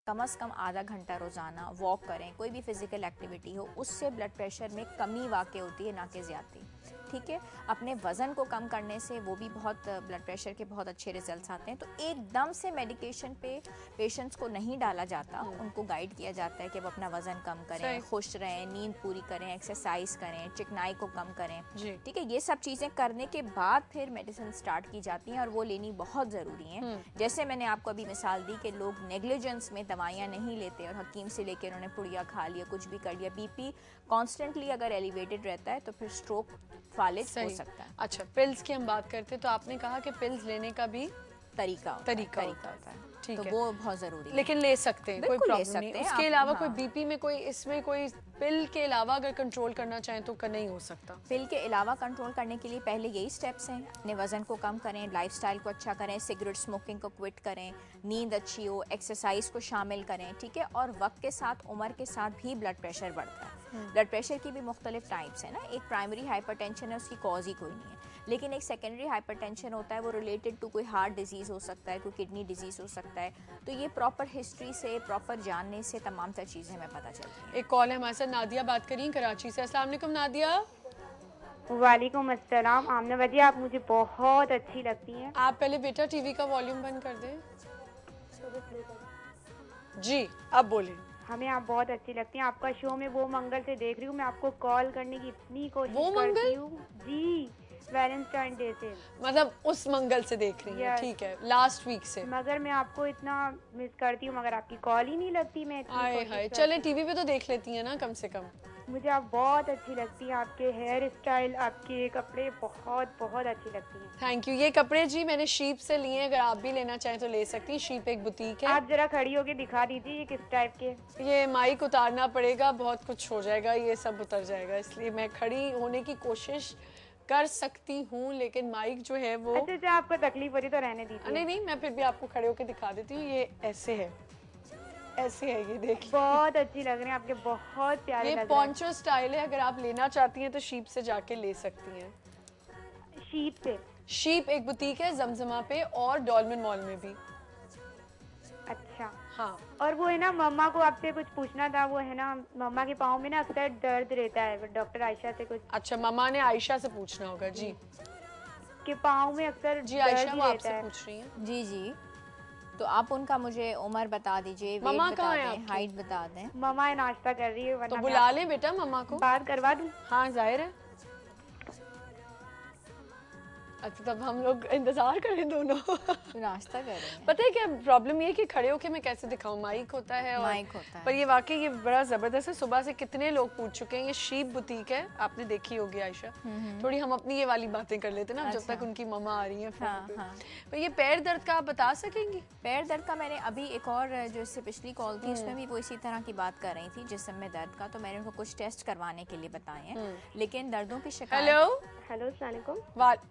कम से कम आधा घंटा रोज़ाना वॉक करें, कोई भी फिज़िकल एक्टिविटी हो, उससे ब्लड प्रेशर में कमी वाक़ई होती है, ना कि ज़्यादती। ठीक है, अपने वज़न को कम करने से वो भी बहुत ब्लड प्रेशर के बहुत अच्छे रिजल्ट्स आते हैं। तो एकदम से मेडिकेशन पे पेशेंट्स को नहीं डाला जाता, उनको गाइड किया जाता है कि वो अपना वज़न कम करें, खुश रहें, नींद पूरी करें, एक्सरसाइज करें, चिकनाई को कम करें। ठीक है, ये सब चीज़ें करने के बाद फिर मेडिसिन स्टार्ट की जाती हैं और वो लेनी बहुत ज़रूरी है। जैसे मैंने आपको अभी मिसाल दी कि लोग नेग्लिजेंस में दवाइयाँ नहीं लेते और हकीम से लेकर उन्होंने पुड़िया खा लिया, कुछ भी कर लिया, बीपी कॉन्स्टेंटली अगर एलिवेटेड रहता है तो फिर स्ट्रोक फालिज हो सकता है। अच्छा, पिल्स की हम बात करते हैं तो आपने कहा कि पिल्स लेने का भी तरीका होता है। ठीक तो है, वो बहुत जरूरी है, लेकिन ले सकते हैं, कोई प्रॉब्लम नहीं। उसके अलावा कोई हाँ। बीपी में कोई इसमें कोई पिल के अलावा अगर कंट्रोल करना चाहें तो नहीं हो सकता? पिल के अलावा कंट्रोल करने के लिए पहले यही स्टेप्स हैं, अपने वजन को कम करें, लाइफस्टाइल को अच्छा करें, सिगरेट स्मोकिंग को क्विट करें, नींद अच्छी हो, एक्सरसाइज को शामिल करें। ठीक है, और वक्त के साथ, उम्र के साथ भी ब्लड प्रेशर बढ़ता है। ब्लड प्रेशर की भी मुख्तलिफ टाइप्स है ना, एक प्राइमरी हाइपरटेंशन है, उसकी कॉज ही कोई नहीं है, लेकिन एक सेकेंडरी हाइपरटेंशन होता है, वो रिलेटेड टू कोई हार्ट डिजीज़ हो सकता है, कोई किडनी डिजीज़ हो सकता है। तो ये प्रॉपर हिस्ट्री से, प्रॉपर जानने से तमाम तर चीज़ें हमें पता चलती हैं। एक कॉल है हमारे साथ, नादिया बात करिए कराची से। अस्सलाम वालेकुम नादिया। वालेकुम अस्सलाम। आमना वजी, आप मुझे बहुत अच्छी लगती हैं। आप पहले बेटा टीवी का वॉल्यूम बंद कर दें। जी, अब बोलें। हमें आप बहुत अच्छी लगती हैं। आपका शो में वो मंगल से देख रही हूँ, मैं आपको कॉल करने की इतनी कोशिश करती हूँ। जी, वैलेंटाइन डे से, मतलब उस मंगल से देख रही हैं? ठीक है, लास्ट वीक से। मगर मैं आपको इतना मिस करती हूँ, मगर आपकी कॉल ही नहीं लगती। मैं हाय हाय, चले टीवी पे तो देख लेती हैं ना कम से कम। मुझे आप बहुत अच्छी लगती हैं, आपके हेयर स्टाइल, आपके कपड़े बहुत बहुत अच्छी लगती हैं। Thank you. ये कपड़े जी मैंने शीप से लिए हैं, अगर आप भी लेना चाहें तो ले सकती हैं। शीप एक बुटीक है। आप जरा खड़ी होके दिखा दीजिए ये किस टाइप के। ये माइक उतारना पड़ेगा, बहुत कुछ हो जाएगा, ये सब उतर जाएगा, इसलिए मैं खड़ी होने की कोशिश कर सकती हूँ, लेकिन माइक जो है वो अच्छा, आपको तकलीफ हो रही तो रहने दीजिए। नहीं, मैं फिर भी आपको खड़े होके दिखा देती हूँ। ये ऐसे है, ऐसे है, ये देखिए। बहुत अच्छी लग रही हैं आपके, बहुत प्यारे लग रहे हैं। ये पॉन्चो स्टाइल है, अगर आप लेना चाहती हैं तो शीप से जाके ले सकती हैं। शीप से? शीप एक बुटीक है जमजमा पे और डॉल्मेन मॉल में भी। अच्छा, हाँ। और वो है ना, मम्मा को आपसे कुछ पूछना था। वो है ना, मम्मा के पाँव में ना अक्सर दर्द रहता है, डॉक्टर आयशा से कुछ। अच्छा, मम्मा ने आयशा से पूछना होगा। जी, के पाँव में अक्सर जी आयशा, वो आपसे पूछ रही हैं। जी जी, तो आप उनका मुझे उम्र बता दीजिए, वेट बता दें, हाइट बता दें। मम्मा नाश्ता कर रही है, तो बुला लें बेटा मम्मा को। बात करवा दूं? हाँ, जाहिर है। अच्छा, तब हम लोग इंतजार करें दोनों। नाश्ता करें। पता है क्या प्रॉब्लम ये है कि खड़े होके मैं कैसे दिखाऊं, माइक होता है और माइक होता है। पर ये वाकई ये बड़ा जबरदस्त है। सुबह से कितने लोग पूछ चुके हैं। ये शीप बुटीक है, आपने देखी होगी आयशा। थोड़ी हम अपनी ये वाली बातें कर लेते ना, जब तक उनकी मम्मा आ रही है। तो ये पैर दर्द का आप बता सकेंगी? पैर दर्द का मैंने अभी एक और जो इससे पिछली कॉल थी उसमें भी वो इसी तरह की बात कर रही थी जिस्म में दर्द का, तो मैंने उनको कुछ टेस्ट करवाने के लिए बताए हैं, लेकिन दर्दों की शिकायत। हेलो अस्सलाम वालेकुम।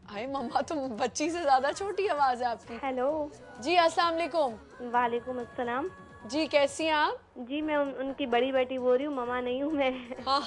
हाय मम्मा, तुम बच्ची से ज्यादा छोटी आवाज है आपकी। हेलो जी, अस्सलाम वालेकुम। वालेकुम अस्सलाम। जी, कैसी हैं आप? जी, मैं उनकी बड़ी बेटी बोल रही हूँ, मम्मा नहीं हूँ मैं। हाँ,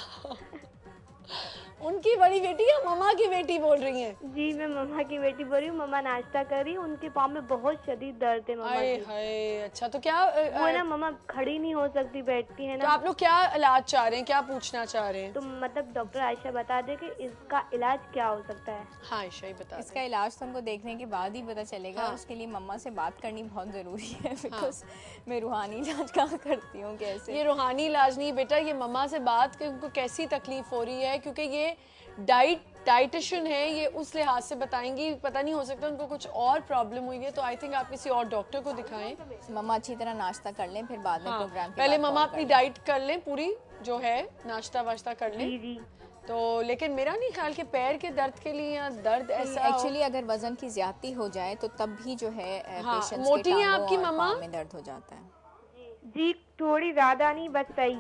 उनकी बड़ी बेटी या मम्मा की बेटी बोल रही हैं? जी, मैं मम्मा की बेटी बोल रही हूँ। मम्मा नाश्ता कर रही है, उनके पाँव में बहुत शदीद दर्द है मम्मा की। हाय, अच्छा तो क्या वो ना मम्मा खड़ी नहीं हो सकती, बैठती है ना। तो आप लोग क्या इलाज चाह रहे हैं, क्या पूछना चाह रहे हैं? तो मतलब डॉक्टर आयशा बता दे कि इसका इलाज क्या हो सकता है। हाँ आयशा ही बता। इसका इलाज तो हमको देखने के बाद ही पता चलेगा। हाँ। उसके लिए मम्मा से बात करनी बहुत जरूरी है, बिकॉज मैं रूहानी इलाज कहाँ करती हूँ, कैसे। ये रूहानी इलाज नहीं बेटा, ये मम्मा से बात कि उनको कैसी तकलीफ हो रही है, क्योंकि ये डाइटिशियन है, ये उस लिहाज से बताएंगी। पता नहीं, हो सकता है उनको कुछ और प्रॉब्लम हुई है, तो आई थिंक आप किसी और डॉक्टर को दिखाएं। मम्मा अच्छी तरह नाश्ता कर लें, फिर बाद में प्रोग्राम के पहले मम्मा अपनी डाइट कर लें पूरी, जो है नाश्ता वाश्ता कर लें। जी। तो लेकिन मेरा नहीं ख्याल कि पैर के दर्द के लिए या दर्द ऐसा एक्चुअली अगर वजन की ज्यादती हो जाए तो तब भी जो है पेशेंट्स मोटी है आपकी मम्मा में दर्द हो जाता है। जी, थोड़ी ज्यादा नहीं, बस सही।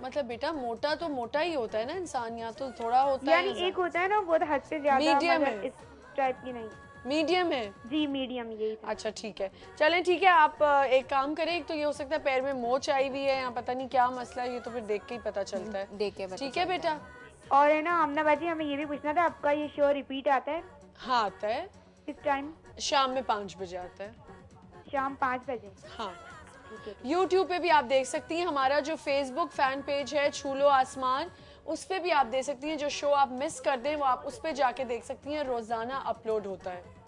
मतलब बेटा मोटा तो मोटा ही होता है ना इंसान, या तो थोड़ा होता है, यानी एक होता है ना बहुत हद से ज्यादा, मीडियम है, इस टाइप की नहीं। मीडियम है। जी, मीडियम यही था। अच्छा ठीक है, चलें ठीक है। आप एक काम करें, एक तो ये हो सकता है पैर में मोच आई हुई है या पता नहीं क्या मसला है, ये तो फिर देख के ही पता चलता है। देख के ठीक है बेटा। और है ना आमना बाजी, हमें ये भी पूछना था, आपका ये शो रिपीट आता है? हाँ आता है। किस टाइम? शाम में 5 बजे आता है। शाम 5 बजे। हाँ, ठीक है। YouTube पे भी आप देख सकती हैं। हमारा जो Facebook फैन पेज है छू लो आसमान, उस पे भी आप देख सकती हैं। जो शो आप मिस कर दें वो आप उस पे जाके देख सकती हैं, रोजाना अपलोड होता है।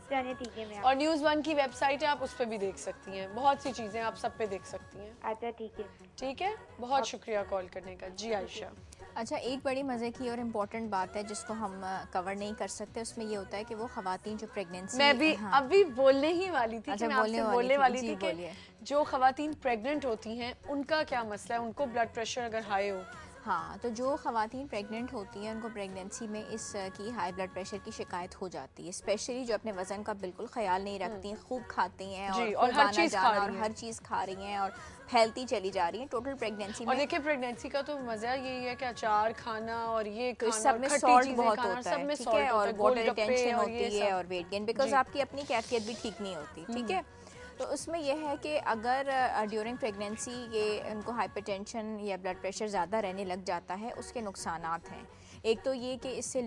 चलिए ठीक है। मैं और न्यूज़ 1 की वेबसाइट है, आप उस पे भी देख सकती हैं। बहुत सी चीजें आप सब पे देख सकती हैं। अच्छा ठीक है। ठीक है, बहुत शुक्रिया कॉल करने का। जी आयशा। अच्छा, एक बड़ी मज़े की और इम्पॉर्टेंट बात है जिसको हम कवर नहीं कर सकते, उसमें ये होता है कि वो ख़वातीन जो प्रेगनेंसी, मैं भी अभी बोलने ही वाली थी अच्छा, कि मैं आपसे बोलने वाली थी कि बोलिए। जो ख़वातीन प्रेग्नेंट होती हैं उनका क्या मसला है, उनको ब्लड प्रेशर अगर हाई हो। हाँ, तो जो ख़वातीन प्रेग्नेंट होती हैं उनको प्रेगनेंसी में इसकी हाई ब्लड प्रेशर की शिकायत हो जाती है, स्पेशली जो अपने वज़न का बिल्कुल ख्याल नहीं रखती हैं, खूब खाती हैं जी, और और हर चीज़ खा रही और हैं। हर चीज़ खा रही हैं और फैलती चली जा रही हैं टोटल प्रेगनेंसी और में। देखिए प्रेगनेंसी का तो मजा यही है कि अचार खाना और ये तो इस खाना सब और में खट्टी सॉल्ट चीजें बहुत खाना, होता सब है, में ठीक सॉल्ट है, होता और है, वाटर गोलगप्पे रिटेंशन और ये होती है सब। और वेट गेन, बिकॉज जी। आपकी अपनी कैफियत भी ठीक नहीं होती, ठीक है। तो उसमें यह है कि अगर ड्यूरिंग प्रेगनेंसी ये उनको हाइपरटेंशन या ब्लड प्रेशर ज़्यादा रहने लग जाता है, उसके नुकसानात हैं। एक तो ये कि इससे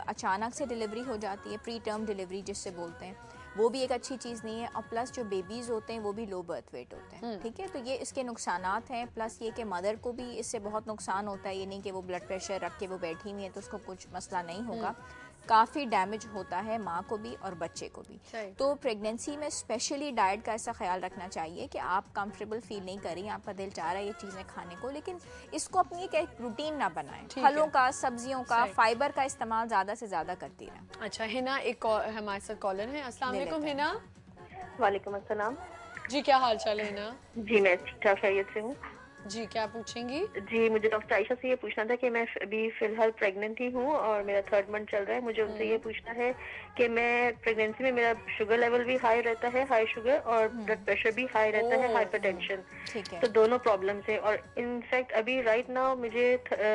अचानक से डिलीवरी हो जाती है, प्री टर्म डिलीवरी जिससे बोलते हैं, वो भी एक अच्छी चीज़ नहीं है। और प्लस जो बेबीज़ होते हैं वो भी लो बर्थ वेट होते हैं, ठीक है। तो ये इसके नुकसानात हैं। प्लस ये कि मदर को भी इससे बहुत नुकसान होता है। ये नहीं कि वो ब्लड प्रेशर रख के वो बैठी हुई है तो उसको कुछ मसला नहीं होगा, काफ़ी डैमेज होता है माँ को भी और बच्चे को भी। सही। तो प्रेगनेंसी में स्पेशली डाइट का ऐसा ख्याल रखना चाहिए कि आप कंफर्टेबल फील नहीं करें, आपका दिल चाह रहा है ये चीज़ें खाने को, लेकिन इसको अपनी एक रूटीन ना बनाएं। ठीक फलों है। का, सब्जियों का, सही। फाइबर का इस्तेमाल ज़्यादा से ज़्यादा करती रहें। अच्छा, हिना एक हमारे साथ कॉलर है। अस्सलाम ले वालेकुम लेते हिना। वालेकुम अस्सलाम। जी, क्या हाल चाल है हिना? जी मैं ठीक ठाक खैरियत से हूँ। जी, क्या पूछेंगी? जी मुझे डॉक्टर आयशा से ये पूछना था कि मैं अभी फिलहाल प्रेग्नेंट ही हूँ और मेरा 3rd मंथ चल रहा है। मुझे उनसे ये पूछना है कि मैं प्रेगनेंसी में मेरा शुगर लेवल भी हाई रहता है, हाई शुगर, और ब्लड प्रेशर भी हाई रहता है, हाइपरटेंशन। ठीक है। तो दोनों प्रॉब्लम है। और इनफैक्ट अभी राइट नाउ मुझे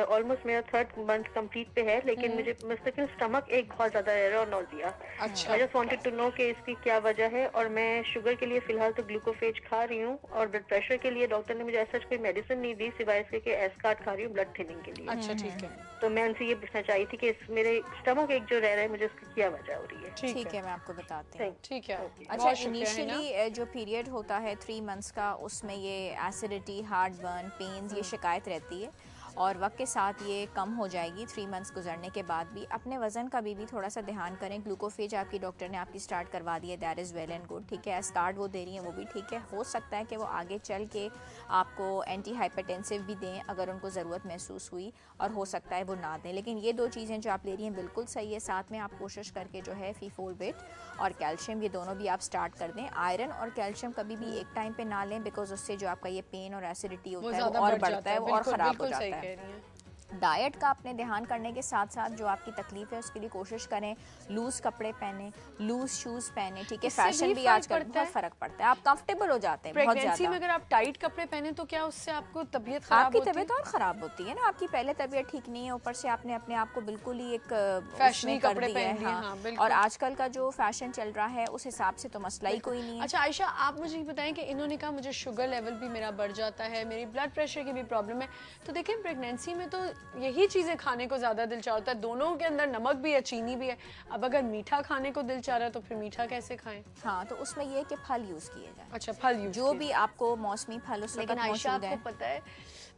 ऑलमोस्ट मेरा 3rd मंथ कंप्लीट पे है, लेकिन मुझे मुस्तकिल स्टमक एक बहुत ज्यादा रह रहा है और नौजिया। अच्छा। I just wanted to know कि इसकी क्या वजह है। और मैं शुगर के लिए फिलहाल तो ग्लूकोफेज खा रही हूँ, और ब्लड प्रेशर के लिए डॉक्टर ने मुझे ऐसा कोई मेडिसिन नहीं दी सिवाय इसके कि एस्कार्ट खा रही हूँ ब्लड थिनिंग के लिए। अच्छा, ठीक है। तो मैं उनसे ये पूछना चाहिए थी कि मेरे स्टमक एक जो रह रहा है, मुझे उसकी क्या वजह हो रही है। ठीक है, मैं आपको बताती हूँ। ठीक है। अच्छा, बहुत शुक्रिया हिना। इनिशियली जो पीरियड होता है 3 मंथ्स का, उसमें ये एसिडिटी, हार्ट बर्न, पेन्स, ये शिकायत रहती है और वक्त के साथ ये कम हो जाएगी 3 मंथ्स गुजरने के बाद भी। अपने वज़न का भी थोड़ा सा ध्यान करें। ग्लूकोफेज आपकी डॉक्टर ने आपकी स्टार्ट करवा दी है, that is well and good, ठीक है। एस्कार्ट वो दे रही हैं, वो भी ठीक है। हो सकता है कि वो आगे चल के आपको एंटी हाइपरटेंसिव भी दें अगर उनको ज़रूरत महसूस हुई, और हो सकता है वो ना दें। लेकिन ये 2 चीज़ें जो आप ले रही हैं बिल्कुल सही है। साथ में आप कोशिश करके जो है फीफोलवेट और कैल्शियम, ये दोनों भी आप स्टार्ट कर दें। आयरन और कैल्शियम कभी भी एक टाइम पे ना लें, बिकॉज उससे जो आपका ये पेन और एसिडिटी वो होता है ज्यादा वो और बढ़ बढ़ता जाता है, है। वो और बिल्कुल, ख़राब हो बिल्कुल जाता सही है। कह रही हैं। डाइट का अपने ध्यान करने के साथ साथ जो आपकी तकलीफ है उसके लिए कोशिश करें लूज कपड़े पहने, लूज शूज पहने, ठीक है। इससे फैशन भी भी फर्क आजकल पड़ता बहुत है। फर्क पड़ता है, आप कंफर्टेबल हो जाते हैं बहुत प्रेगनेंसी में ज्यादा। अगर आप टाइट कपड़े पहने तो क्या उससे आपको तबीयत खराब आपकी होती तबीयत और ख़राब होती है ना, आपकी पहले तबीयत ठीक नहीं है, ऊपर से आपने अपने आप को बिल्कुल ही एक फैशनी उसमें कर कपड़े दिया पहन है। लिए, हाँ, हाँ, बिल्कुल। और आजकल का जो फैशन चल रहा है उस हिसाब से तो मसला ही कोई नहीं है। अच्छा आयशा, आप मुझे ये बताएं कि इन्होंने कहा मुझे शुगर लेवल भी मेरा बढ़ जाता है, मेरी ब्लड प्रेशर की भी प्रॉब्लम है, तो देखें प्रेगनेंसी में तो यही चीज़ें खाने को ज़्यादा दिल चाहता है, दोनों के अंदर नमक भी है, चीनी भी है। अब अगर मीठा खाने को दिल चाह रहा है तो फिर मीठा कैसे खाएं? हाँ, तो उसमें ये है कि फल यूज़ किए जाए। अच्छा, फल यूज जो भी आपको मौसमी फल उस वक्त लेकिन आयशा मौजूद आपको है। पता है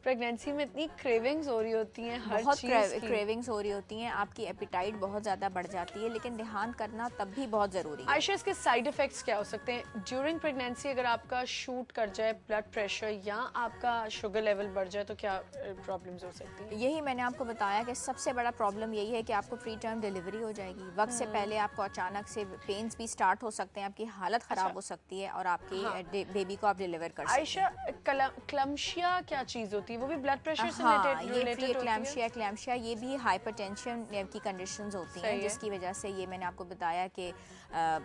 प्रेगनेंसी में इतनी क्रेविंग्स हो रही होती हैं हर बहुत चीज़ की। क्रेविंग्स हो रही होती हैं, आपकी एपिटाइट बहुत ज़्यादा बढ़ जाती है, लेकिन ध्यान करना तब भी बहुत ज़रूरी है। आयशा, इसके साइड इफ़ेक्ट्स क्या हो सकते हैं ड्यूरिंग प्रेगनेंसी? अगर आपका शूट कर जाए ब्लड प्रेशर या आपका शुगर लेवल बढ़ जाए तो क्या प्रॉब्लम्स हो सकती हैं? यही मैंने आपको बताया कि सबसे बड़ा प्रॉब्लम यही है कि आपको प्री टर्म डिलीवरी हो जाएगी, वक्त से पहले आपको अचानक से पेन्स भी स्टार्ट हो सकते हैं, आपकी हालत ख़राब हो सकती है और आपकी बेबी को आप डिलीवर कर सकते हैं। आयशा, क्लम्शिया क्या चीज़ होती है? वो भी ब्लड प्रेशर से हाँ, ये रिलेटेड होती है? क्लैम्शिया ये भी हाइपरटेंशन की कंडीशंस होती हैं, सही है। जिसकी वजह से ये मैंने आपको बताया कि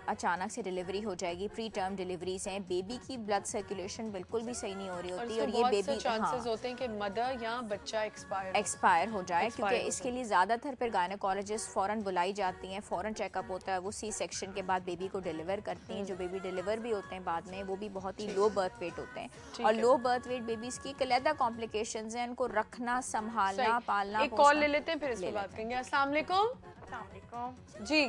अचानक से डिलीवरी हो जाएगी। प्री टर्म डिलीवरीज हैं, बेबी की ब्लड सर्कुलेशन बिल्कुल भी सही नहीं हो रही होती और ये बेबी चांसेस होते हैं कि मदर या बच्चा एक्सपायर हो जाए, क्योंकि हो इसके लिए ज़्यादातर फिर गायनेकोलॉजिस्ट फ़ौरन बुलाई जाती हैं, फ़ौरन चेकअप होता है, वो सी सेक्शन के बाद बेबी को डिलीवर करती हैं। जो बेबी डिलीवर भी होते हैं बाद में वो भी बहुत ही लो बर्थ वेट होते हैं, और लो बर्थ वेट बेबीज़ की अलग कॉम्प्लिकेशंस हैं, उनको रखना, संभालना, पालना। एक कॉल ले लेते हैं फिर इस पे बात करेंगे। अस्सलाम वालेकुम। अस्सलाम वालेकुम। जी,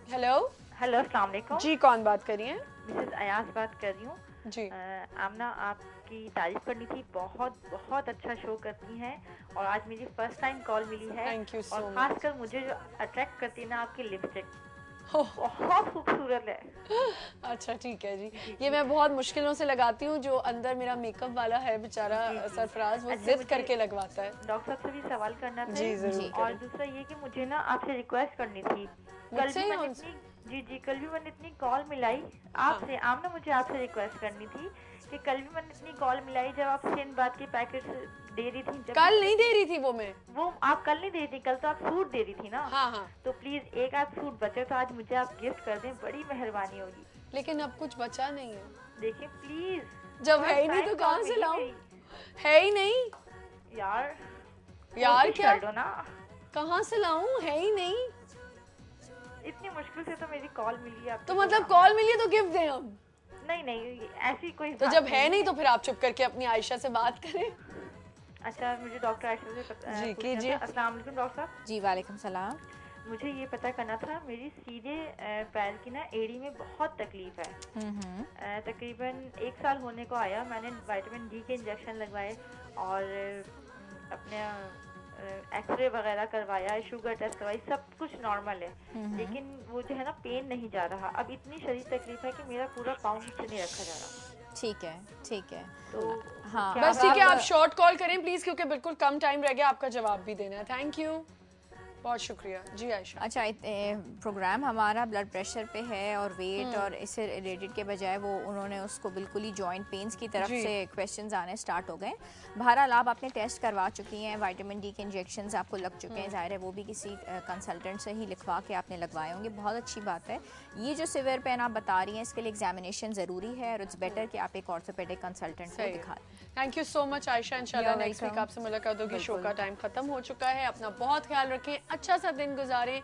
हेलो। हेलो अस्सलाम वालेकुम। जी, कौन बात कर रही हैं? मिसेस अयाज बात कर रही हूँ। जी आमना, आपकी तारीफ करनी थी, बहुत बहुत अच्छा शो करती हैं और आज मेरी फर्स्ट टाइम कॉल मिली है। Thank you so और much. खासकर मुझे जो अट्रैक्ट करती है ना, आपकी लिपस्टिक ओह, बहुत खूबसूरत है। अच्छा ठीक है जी, ये मैं बहुत मुश्किलों से लगाती हूँ। जो अंदर मेरा मेकअप वाला है बेचारा सरफराज, वो अच्छा, जिद मुझे करके लगवाता है। डॉक्टर साहब से भी सवाल करना था। जी, जरूर और करें। दूसरा ये कि मुझे ना आपसे रिक्वेस्ट करनी थी। कल मुझसे भी या मैंने उनसे? कल भी मैंने इतनी कॉल मिलाई आपसे। आमना, मुझे आपसे रिक्वेस्ट करनी थी कि कल भी मैंने इतनी कॉल मिलाई जब आप सिंध बात के पैकेट दे रही थी। जब कल नहीं दे रही थी वो आप कल नहीं दे रही थी, कल तो आप सूट दे रही थी ना। हाँ हाँ, तो प्लीज एक आध सूट बचे तो आज मुझे आप गिफ्ट कर दें, बड़ी मेहरबानी होगी। लेकिन अब कुछ बचा नहीं है। देखिए प्लीज। जब है ही नहीं तो कहाँ से लाऊं? है ही नहीं यार। यार, कोशिश क्या कर लो ना। कहाँ से लाऊं? है ही नहीं। इतनी मुश्किल से तो मेरी कॉल मिली है। तो मतलब कॉल मिली तो गिफ्ट दें हम? नहीं, ऐसी कोई तो बात जब है नहीं तो फिर आप चुप करके अपनी आयशा से बात करें। अच्छा, मुझे डॉक्टर आयशा से जी, पूछना कीजिए। था। अस्सलाम वालेकुम डॉक्टर साहब। जी वालेकुम सलाम। मुझे ये पता करना था, मेरी सीधे पैर की ना एड़ी में बहुत तकलीफ है। तकरीबन 1 साल होने को आया। मैंने विटामिन डी के इंजेक्शन लगवाए और अपने एक्सरे वगैरह करवाया, शुगर टेस्ट करवाई, सब कुछ नॉर्मल है। लेकिन वो जो है ना, पेन नहीं जा रहा। अब इतनी शदीद तकलीफ है कि मेरा पूरा पाँव नीचे नहीं रखा जा रहा। ठीक है, ठीक है। तो हाँ, क्या बस ठीक है, आप शॉर्ट कॉल करें प्लीज, क्योंकि बिल्कुल कम टाइम रह गया, आपका जवाब भी देना है। थैंक यू, बहुत शुक्रिया जी आयशा। अच्छा, प्रोग्राम हमारा ब्लड प्रेशर पे है और वेट और इससे रिलेटेड के बजाय वो उन्होंने उसको बिल्कुल ही जॉइंट पेन्स की तरफ से क्वेश्चंस आने स्टार्ट हो गए। बहरहाल आप अपने टेस्ट करवा चुकी हैं, विटामिन डी के इंजेक्शंस आपको लग चुके हैं, ज़ाहिर है वो भी किसी कंसल्टेंट से ही लिखवा के आपने लगवाए होंगे। बहुत अच्छी बात है। ये जो सिवियर पेन आप बता रही हैं, इसके लिए एग्जामिनेशन ज़रूरी है और इट्स बेटर कि आप एक ऑर्थोपेडिक कंसल्टेंट को दिखा दें। Thank you so much Ayesha, इंशाल्लाह नेक्स्ट वीक आपसे मुलाकात होगी। शो का टाइम खत्म हो चुका है। अपना बहुत ख्याल रखें, अच्छा सा दिन गुजारें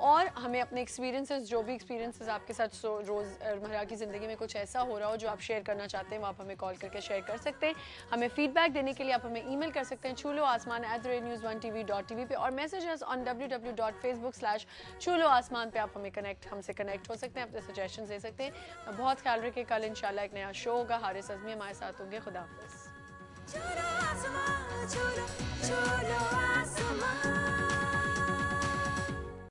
और हमें अपने एक्सपीरियंसेस, जो भी एक्सपीरियंसेस आपके साथ रोज़मर्रा की ज़िंदगी में कुछ ऐसा हो रहा हो जो आप शेयर करना चाहते हैं, वो आप हमें कॉल करके शेयर कर सकते हैं। हमें फीडबैक देने के लिए आप हमें ईमेल कर सकते हैं chuloasman@news1tv.tv पे, और मैसेजेस ऑन www.facebook/chuloasman पे आप हमें हमसे कनेक्ट हो सकते हैं, अपने सजेशन दे सकते हैं। बहुत ख्याल रखें, कल इंशाल्लाह एक नया शो होगा। हारिस अज़मी हमारे साथ होंगे। खुदा हाफ़िज़। चलो आसमां, चलो चलो आसमां।